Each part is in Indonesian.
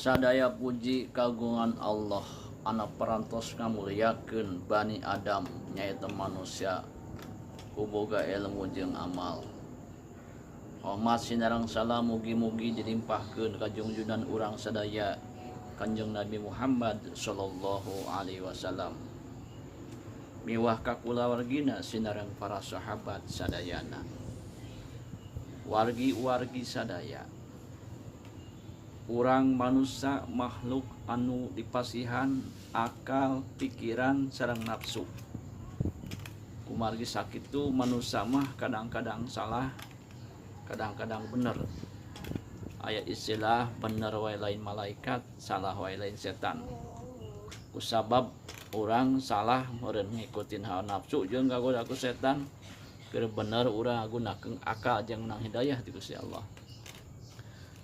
Sadaya puji kagungan Allah anak perantos ngamuliakeun Bani Adam nyaeta manusia kuboga ilmu jeung amal. Hormat sinareng salam mugi-mugi dilimpahkeun ka junjungan urang sadaya Kanjeng Nabi Muhammad sallallahu alaihi wasallam. Miwah ka kulawargina sinareng para sahabat sadayana. Wargi-wargi sadaya, urang manusia makhluk anu dipasihan akal, pikiran, sareng nafsu. Kumargi sakitu manusia mah kadang-kadang salah, kadang-kadang bener. Aya istilah bener wae lain malaikat, salah wae lain setan. Kusabab urang salah meureun ngikutin hawa nafsu jeung kagoda ku setan, keur bener urang gunakeun akal jeung menang hidayah ti Gusti Allah.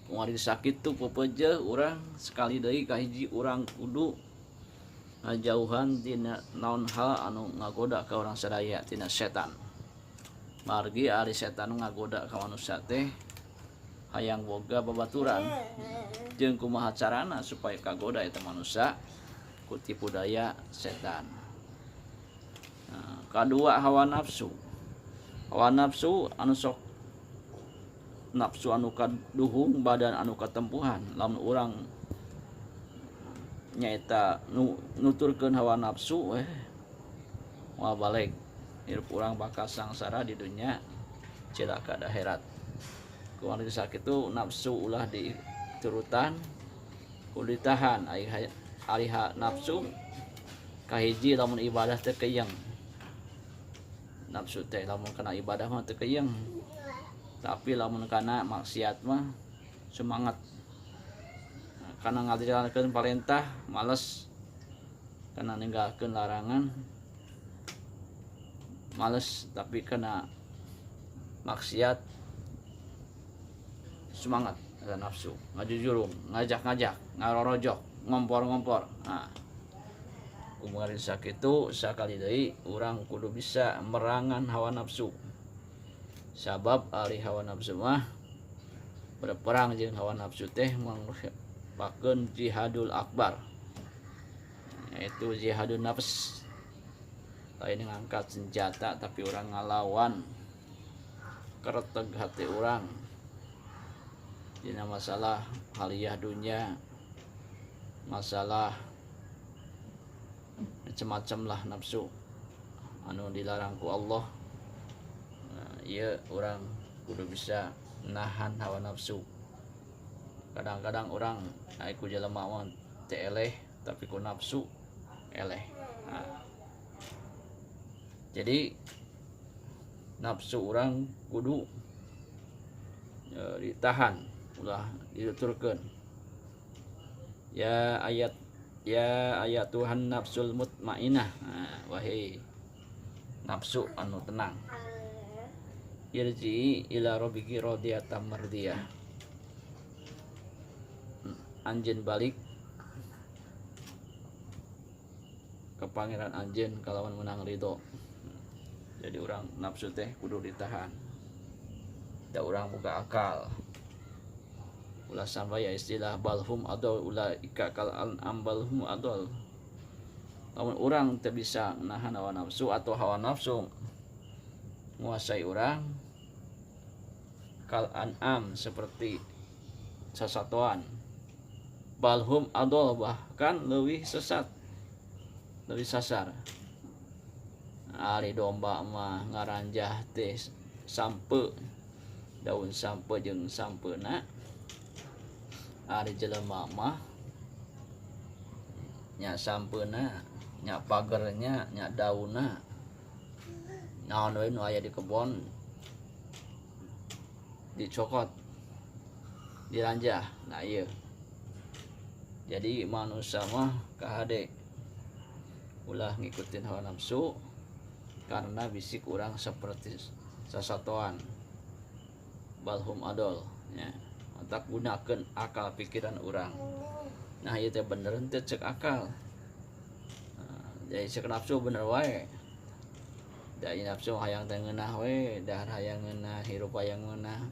Kumargi sakitu peupeujeuh urang sekali deui ka hiji urang kudu ngajauhan tina naon hal anu ngagoda ka urang sadaya tina setan. Margi ari setan ngagoda ka manusia teh hayang boga babaturan jeung kumaha carana supaya kagoda eta manusia ku tipu daya setan. Kadua hawa nafsu. Hawa nafsu anu sok nafsu anu kaduhung badan anu katempuhan. Lamun urang nyaeta nuturkeun hawa nafsu moal balik hirup urang bakal sangsara di dunia cilaka di akhirat. Kumaha sakitu nafsu ulah diturutan kudu ditahan ari nafsu kahiji lamun ibadah teu keuyeng. Nafsu teh lamun kana ibadah mah teu keuyeng. Tapi lamun kana maksiat mah semangat. Kana ngajalankeun parentah males, kana ninggalkeun larangan males, tapi kana maksiat semangat. Ada nafsu ngajujurung, ngajak-ngajak, ngarorojok, ngompor-ngompor. Kumaha sakitu sakali deui urang kudu bisa merangan hawa nafsu. Sabab ari hawa nafsu mah berperang jeung hawa nafsu teh mangrupakeun jihadul akbar, yaitu jihadun nafs. Lain ngangkat senjata tapi urang ngalawan kereteg hati urang dina masalah haliyah dunya, masalah macam-macam lah nafsu anu dilarang ku Allah. Ieu urang kudu bisa nahan hawa nafsu. Kadang-kadang urang aya ku jelema mah teu eleh tapi ku nafsu eleh. Jadi nafsu urang kudu ditahan, ulah dituturkeun. Ya ayat Tuhan nafsul mutmainnah. Wahai nafsu anu tenang, irji ila rabbiki radiyatan mardiyah. Anjeun balik ke pangeran anjeun kalawan menang ridho. Jadi urang nafsu teh kudu ditahan. Da urang boga akal. Ulah sampai istilah balhum adol ulaika kal an'am balhum adol. Lamun urang teu bisa nahan hawa nafsu atau hawa nafsu menguasai urang, kal an'am seperti sasatoan, balhum adol bahkan leuwih sesat, leuwih sasar. Ari domba mah ngaranjah teh sampe, daun sampe jeung sampeuna. Ari jelema mah nya sampeuna, nya pagernya, nya daunna. Naon we nu aya di kebon dicokot, diranjah. Nah ieu. Jadi manusia mah kahade ulah ngikutin hawa nafsu karena bisik urang seperti sasatoan, balhum adol nya. Tak gunakeun akal pikiran urang. Nah ieu teh bener teh cek akal. Jadi cek nafsu bener wae. Da nafsu hayang teh ngeunah we, dahar hayang ngeunah, hirup hayang ngeunah.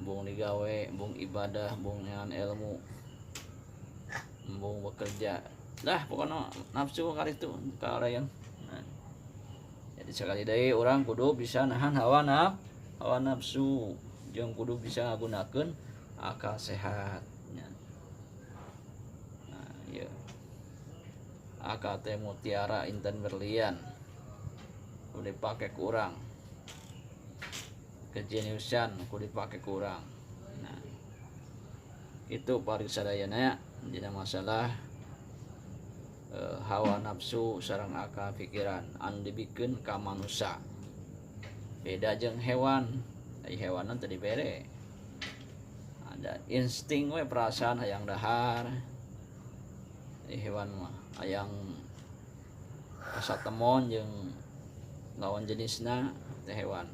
Bung digawe, bung ibadah, bung nyahan ilmu. embung bekerja dah pokoknya nafsu kali itu kalian. Nah, jadi sekali deui orang kudu bisa nahan hawa nafsu jeung kudu bisa ngagunakeun akal sehat nya. Nah ieu akal teh mutiara inten berlian kudu dipake ku urang, kejeniusan kudu dipake ku urang. Nah itu paling sadayana dina masalah hawa nafsu sareng akal pikiran anu dibikeun ka manusia. Beda jeung hewan, ai hewanan teu dibere. Ada insting we perasaan hayang dahar. Hewan mah hayang kasatemon jeung lawan jenisna teh hewan.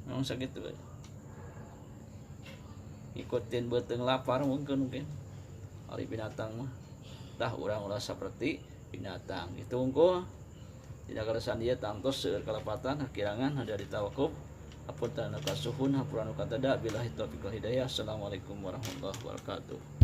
Memang sakitu we. Ikutin beuteung lapar mungkin ari binatang mah tah urang ulah saperti binatang itu unggul tidak keresan dia tangtos seueur kalepatan hakirangan hadiah ditawakuf apunten anu kasuhun hapuran anu katada billahi taufiq wal hidayah. Assalamualaikum warahmatullahi wabarakatuh.